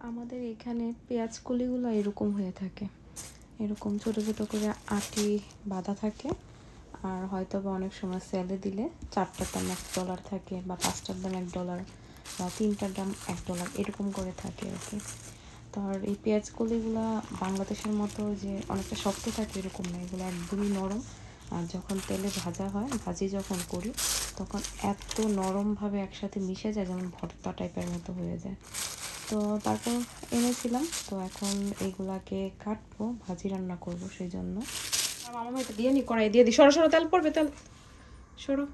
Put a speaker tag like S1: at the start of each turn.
S1: আমাদের এখানে পেঁয়াজ কলিগুলো এরকম হয়ে থাকে, এরকম ছোট ছোট করে আটি বাঁধা থাকে। আর হয়তো বা অনেক সময় সেলে দিলে 4টার দাম $1 থাকে, বা 5টার দাম $1, বা 3টার দাম $1, এরকম করে থাকে আর কি। তো আর এই পেঁয়াজ কলিগুলা বাংলাদেশের মতো যে অনেকটা শক্ত থাকে এরকম না, এগুলো একদমই নরম। আর যখন তেলে ভাজা হয়, ভাজি যখন করি, তখন এত নরমভাবে একসাথে মিশে যায়, যেমন ভর্তা টাইপের মতো হয়ে যায়। তো তারপর এনেছিলাম, তো এখন এইগুলাকে কাটবো, ভাজি রান্না করবো, সেই জন্য। মামা এটা দিয়ে নি, কড়াই দিয়ে দিই, সরো সরো, তেল পড়বে, তেল সরো।